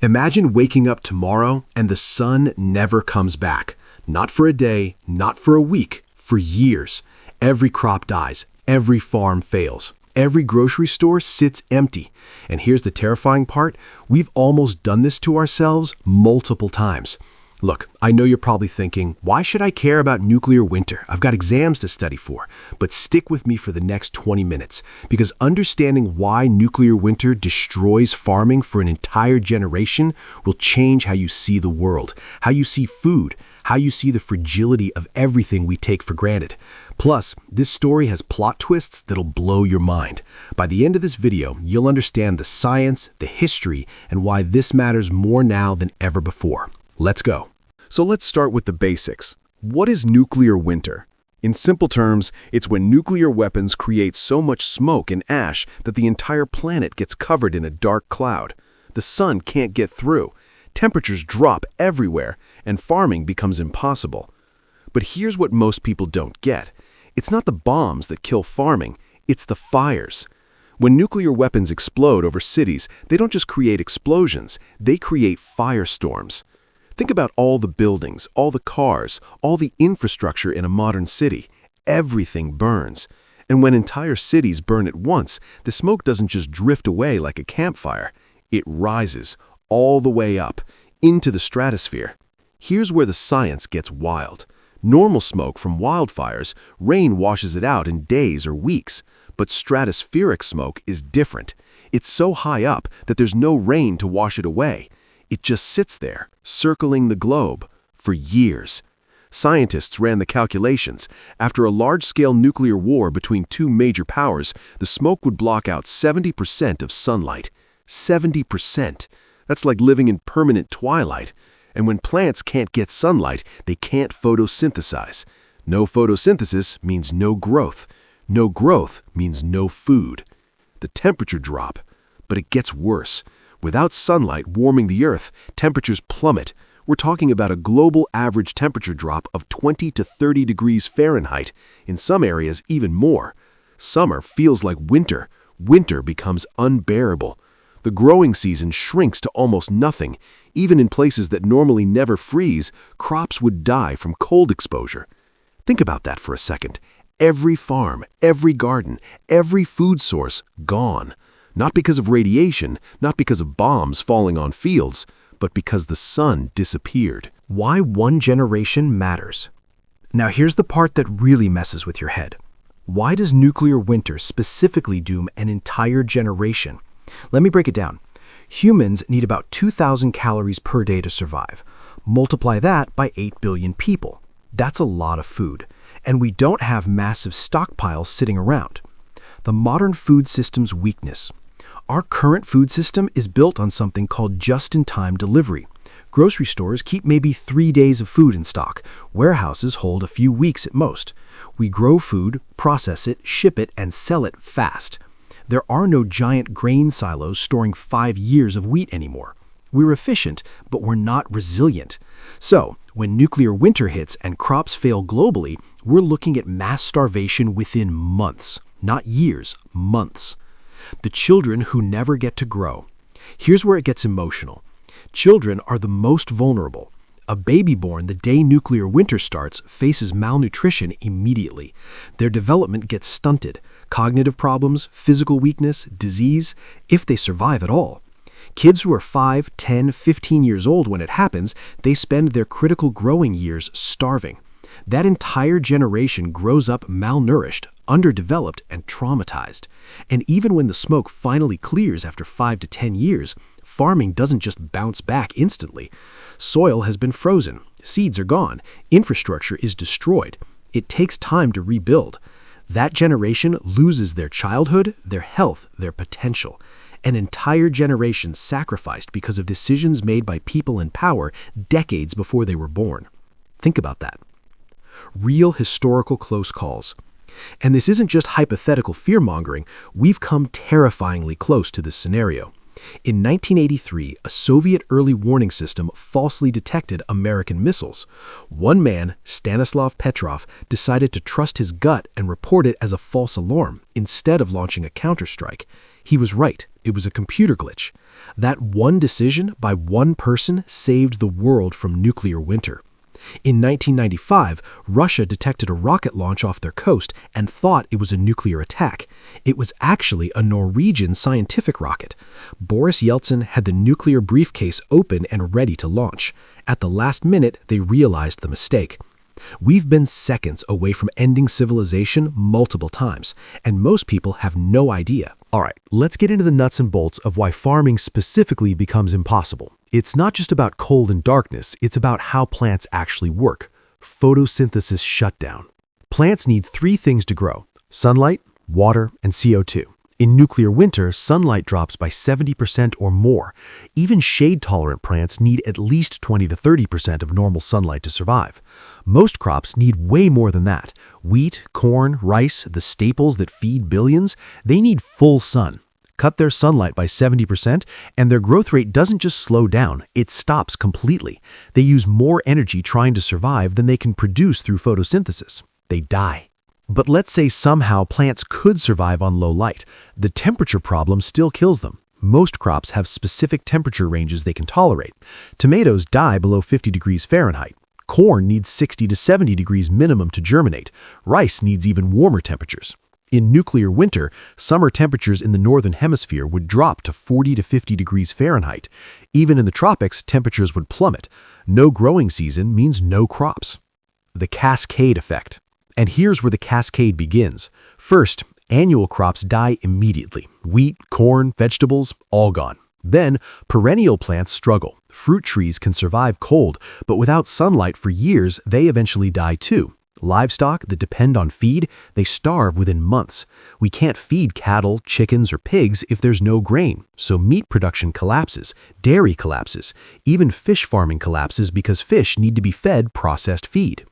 Imagine waking up tomorrow and the sun never comes back. Not for a day, not for a week, for years. Every crop dies, every farm fails, every grocery store sits empty. And here's the terrifying part, we've almost done this to ourselves multiple times. Look, I know you're probably thinking, why should I care about nuclear winter? I've got exams to study for. But stick with me for the next 20 minutes, because understanding why nuclear winter destroys farming for an entire generation will change how you see the world, how you see food, how you see the fragility of everything we take for granted. Plus, this story has plot twists that'll blow your mind. By the end of this video, you'll understand the science, the history, and why this matters more now than ever before. Let's go. So let's start with the basics. What is nuclear winter? In simple terms, it's when nuclear weapons create so much smoke and ash that the entire planet gets covered in a dark cloud. The sun can't get through. Temperatures drop everywhere, and farming becomes impossible. But here's what most people don't get. It's not the bombs that kill farming, it's the fires. When nuclear weapons explode over cities, they don't just create explosions, they create firestorms. Think about all the buildings, all the cars, all the infrastructure in a modern city. Everything burns. And when entire cities burn at once, the smoke doesn't just drift away like a campfire. It rises all the way up into the stratosphere. Here's where the science gets wild. Normal smoke from wildfires, rain washes it out in days or weeks. But stratospheric smoke is different. It's so high up that there's no rain to wash it away. It just sits there, circling the globe, for years. Scientists ran the calculations. After a large-scale nuclear war between two major powers, the smoke would block out 70% of sunlight. 70%. That's like living in permanent twilight. And when plants can't get sunlight, they can't photosynthesize. No photosynthesis means no growth. No growth means no food. The temperature drop, but it gets worse. Without sunlight warming the Earth, temperatures plummet. We're talking about a global average temperature drop of 20 to 30 degrees Fahrenheit, in some areas even more. Summer feels like winter. Winter becomes unbearable. The growing season shrinks to almost nothing. Even in places that normally never freeze, crops would die from cold exposure. Think about that for a second. Every farm, every garden, every food source gone. Not because of radiation, not because of bombs falling on fields, but because the sun disappeared. Why one generation matters. Now here's the part that really messes with your head. Why does nuclear winter specifically doom an entire generation? Let me break it down. Humans need about 2,000 calories per day to survive. Multiply that by 8 billion people. That's a lot of food. And we don't have massive stockpiles sitting around. The modern food system's weakness. Our current food system is built on something called just-in-time delivery. Grocery stores keep maybe 3 days of food in stock. Warehouses hold a few weeks at most. We grow food, process it, ship it, and sell it fast. There are no giant grain silos storing 5 years of wheat anymore. We're efficient, but we're not resilient. So, when nuclear winter hits and crops fail globally, we're looking at mass starvation within months. Not years, months. The children who never get to grow. Here's where it gets emotional. Children are the most vulnerable. A baby born the day nuclear winter starts faces malnutrition immediately. Their development gets stunted. Cognitive problems, physical weakness, disease, if they survive at all. Kids who are 5, 10, 15 years old when it happens, they spend their critical growing years starving. That entire generation grows up malnourished, underdeveloped, and traumatized. And even when the smoke finally clears after 5 to 10 years, farming doesn't just bounce back instantly. Soil has been frozen, seeds are gone, infrastructure is destroyed. It takes time to rebuild. That generation loses their childhood, their health, their potential. An entire generation sacrificed because of decisions made by people in power decades before they were born. Think about that. Real historical close calls. And this isn't just hypothetical fear-mongering, we've come terrifyingly close to this scenario. In 1983, a Soviet early warning system falsely detected American missiles. One man, Stanislav Petrov, decided to trust his gut and report it as a false alarm instead of launching a counterstrike. He was right. It was a computer glitch. That one decision by one person saved the world from nuclear winter. In 1995, Russia detected a rocket launch off their coast and thought it was a nuclear attack. It was actually a Norwegian scientific rocket. Boris Yeltsin had the nuclear briefcase open and ready to launch. At the last minute, they realized the mistake. We've been seconds away from ending civilization multiple times, and most people have no idea. All right, let's get into the nuts and bolts of why farming specifically becomes impossible. It's not just about cold and darkness, it's about how plants actually work. Photosynthesis shutdown. Plants need three things to grow: sunlight, water, and CO2. In nuclear winter, sunlight drops by 70% or more. Even shade-tolerant plants need at least 20 to 30% of normal sunlight to survive. Most crops need way more than that. Wheat, corn, rice, the staples that feed billions, they need full sun. Cut their sunlight by 70%, and their growth rate doesn't just slow down, it stops completely. They use more energy trying to survive than they can produce through photosynthesis. They die. But let's say somehow plants could survive on low light. The temperature problem still kills them. Most crops have specific temperature ranges they can tolerate. Tomatoes die below 50 degrees Fahrenheit. Corn needs 60 to 70 degrees minimum to germinate. Rice needs even warmer temperatures. In nuclear winter, summer temperatures in the northern hemisphere would drop to 40 to 50 degrees Fahrenheit. Even in the tropics, temperatures would plummet. No growing season means no crops. The cascade effect. And here's where the cascade begins. First, annual crops die immediately. Wheat, corn, vegetables, all gone. Then, perennial plants struggle. Fruit trees can survive cold, but without sunlight for years, they eventually die too. Livestock that depend on feed, they starve within months. We can't feed cattle, chickens, or pigs if there's no grain, so meat production collapses, dairy collapses, even fish farming collapses because fish need to be fed processed feed.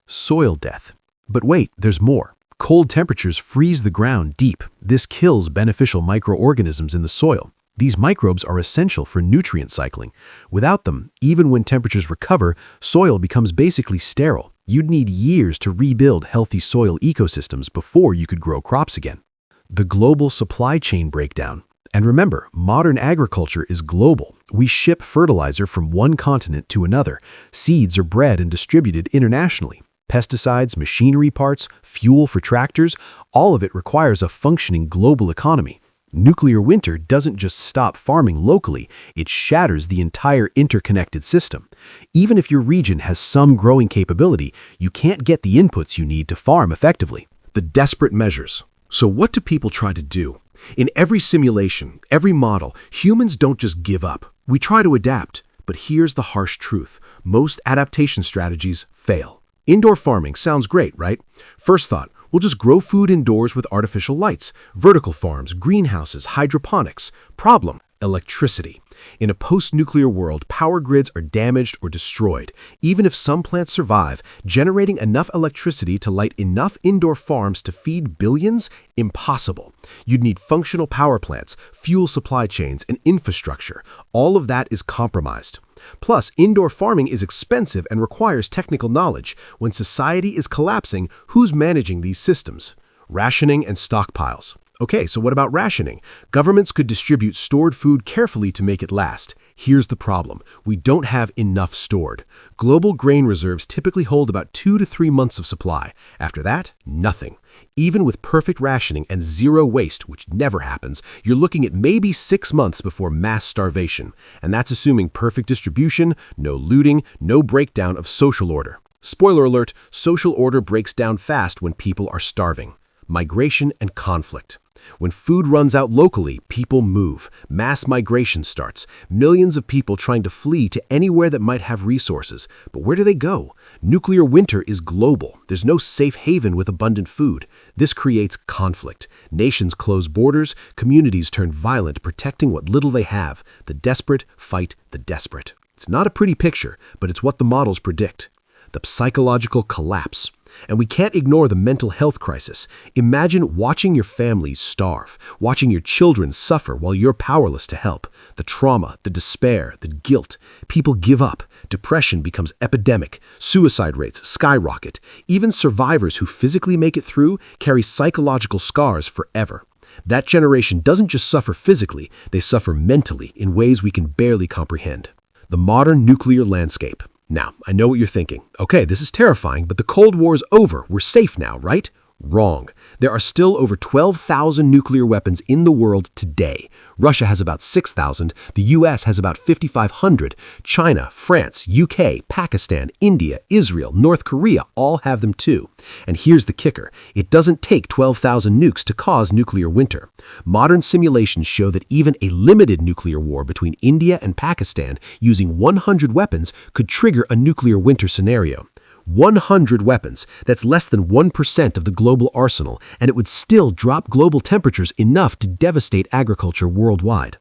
Soil death. But wait, there's more. Cold temperatures freeze the ground deep. This kills beneficial microorganisms in the soil. These microbes are essential for nutrient cycling. Without them, even when temperatures recover, soil becomes basically sterile. You'd need years to rebuild healthy soil ecosystems before you could grow crops again. The global supply chain breakdown. And remember, modern agriculture is global. We ship fertilizer from one continent to another. Seeds are bred and distributed internationally. Pesticides, machinery parts, fuel for tractors, all of it requires a functioning global economy. Nuclear winter doesn't just stop farming locally, it shatters the entire interconnected system. Even if your region has some growing capability, you can't get the inputs you need to farm effectively. The desperate measures. So what do people try to do? In every simulation, every model, humans don't just give up. We try to adapt. But here's the harsh truth. Most adaptation strategies fail. Indoor farming sounds great, right? First thought, we'll just grow food indoors with artificial lights, vertical farms, greenhouses, hydroponics. Problem: electricity. In a post-nuclear world, power grids are damaged or destroyed. Even if some plants survive, generating enough electricity to light enough indoor farms to feed billions? Impossible. You'd need functional power plants, fuel supply chains, and infrastructure. All of that is compromised. Plus, indoor farming is expensive and requires technical knowledge. When society is collapsing, who's managing these systems? Rationing and stockpiles. Okay, so what about rationing? Governments could distribute stored food carefully to make it last. Here's the problem. We don't have enough stored. Global grain reserves typically hold about 2 to 3 months of supply. After that, nothing. Even with perfect rationing and zero waste, which never happens, you're looking at maybe 6 months before mass starvation. And that's assuming perfect distribution, no looting, no breakdown of social order. Spoiler alert, social order breaks down fast when people are starving. Migration and conflict. When food runs out locally, people move. Mass migration starts. Millions of people trying to flee to anywhere that might have resources. But where do they go? Nuclear winter is global. There's no safe haven with abundant food. This creates conflict. Nations close borders. Communities turn violent, protecting what little they have. The desperate fight the desperate. It's not a pretty picture, but it's what the models predict. The psychological collapse. And we can't ignore the mental health crisis. Imagine watching your families starve, watching your children suffer while you're powerless to help. The trauma, the despair, the guilt. People give up. Depression becomes epidemic. Suicide rates skyrocket. Even survivors who physically make it through carry psychological scars forever. That generation doesn't just suffer physically, they suffer mentally in ways we can barely comprehend. The modern nuclear landscape. Now, I know what you're thinking. Okay, this is terrifying, but the Cold War's over. We're safe now, right? Wrong. There are still over 12,000 nuclear weapons in the world today. Russia has about 6,000, the US has about 5,500, China, France, UK, Pakistan, India, Israel, North Korea all have them too. And here's the kicker. It doesn't take 12,000 nukes to cause nuclear winter. Modern simulations show that even a limited nuclear war between India and Pakistan using 100 weapons could trigger a nuclear winter scenario. 100 weapons, that's less than 1% of the global arsenal, and it would still drop global temperatures enough to devastate agriculture worldwide.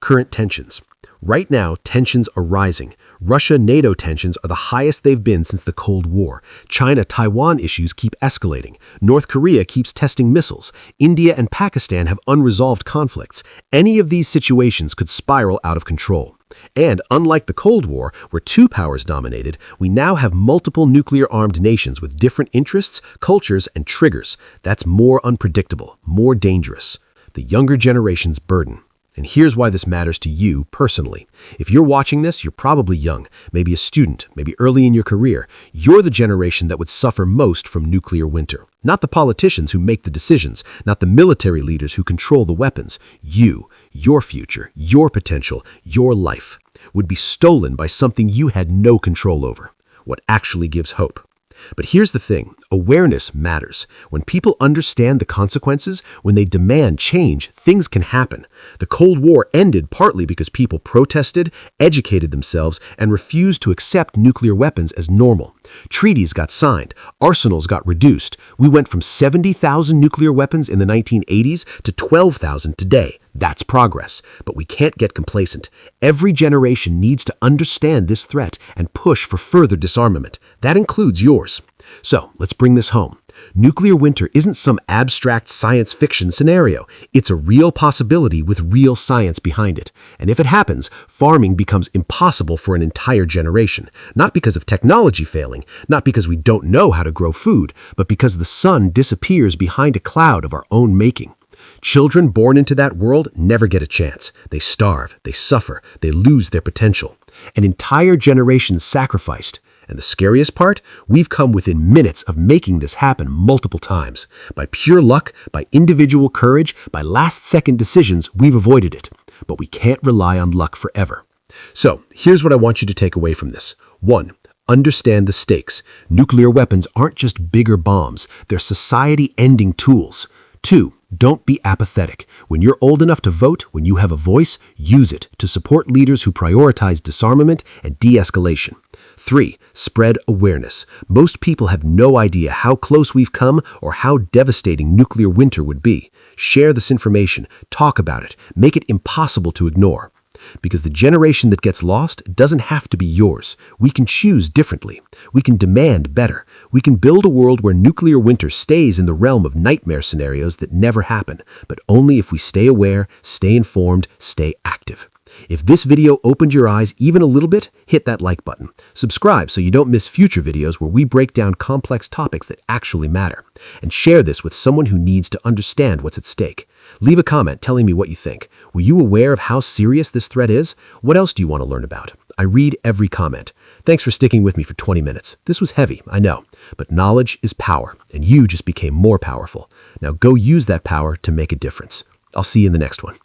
Current tensions. Right now, tensions are rising. Russia-NATO tensions are the highest they've been since the Cold War. China-Taiwan issues keep escalating. North Korea keeps testing missiles. India and Pakistan have unresolved conflicts. Any of these situations could spiral out of control. And unlike the Cold War, where two powers dominated, we now have multiple nuclear-armed nations with different interests, cultures, and triggers. That's more unpredictable, more dangerous. The younger generation's burden. And here's why this matters to you personally. If you're watching this, you're probably young, maybe a student, maybe early in your career. You're the generation that would suffer most from nuclear winter. Not the politicians who make the decisions, not the military leaders who control the weapons. You, your future, your potential, your life would be stolen by something you had no control over. What actually gives hope? But here's the thing, awareness matters. When people understand the consequences, when they demand change, things can happen. The Cold War ended partly because people protested, educated themselves, and refused to accept nuclear weapons as normal. Treaties got signed, arsenals got reduced. We went from 70,000 nuclear weapons in the 1980s to 12,000 today. That's progress, but we can't get complacent. Every generation needs to understand this threat and push for further disarmament. That includes yours. So, let's bring this home. Nuclear winter isn't some abstract science fiction scenario. It's a real possibility with real science behind it. And if it happens, farming becomes impossible for an entire generation. Not because of technology failing, not because we don't know how to grow food, but because the sun disappears behind a cloud of our own making. Children born into that world never get a chance. They starve, they suffer, they lose their potential. An entire generation sacrificed. And the scariest part? We've come within minutes of making this happen multiple times. By pure luck, by individual courage, by last-second decisions, we've avoided it. But we can't rely on luck forever. So, here's what I want you to take away from this. 1. Understand the stakes. Nuclear weapons aren't just bigger bombs. They're society-ending tools. 2. Don't be apathetic. When you're old enough to vote, when you have a voice, use it to support leaders who prioritize disarmament and de-escalation. 3. Spread awareness. Most people have no idea how close we've come or how devastating nuclear winter would be. Share this information, talk about it, make it impossible to ignore. Because the generation that gets lost doesn't have to be yours. We can choose differently. We can demand better. We can build a world where nuclear winter stays in the realm of nightmare scenarios that never happen, but only if we stay aware, stay informed, stay active. If this video opened your eyes even a little bit, hit that like button. Subscribe so you don't miss future videos where we break down complex topics that actually matter. And share this with someone who needs to understand what's at stake. Leave a comment telling me what you think. Were you aware of how serious this threat is? What else do you want to learn about? I read every comment. Thanks for sticking with me for 20 minutes. This was heavy, I know, but knowledge is power, and you just became more powerful. Now go use that power to make a difference. I'll see you in the next one.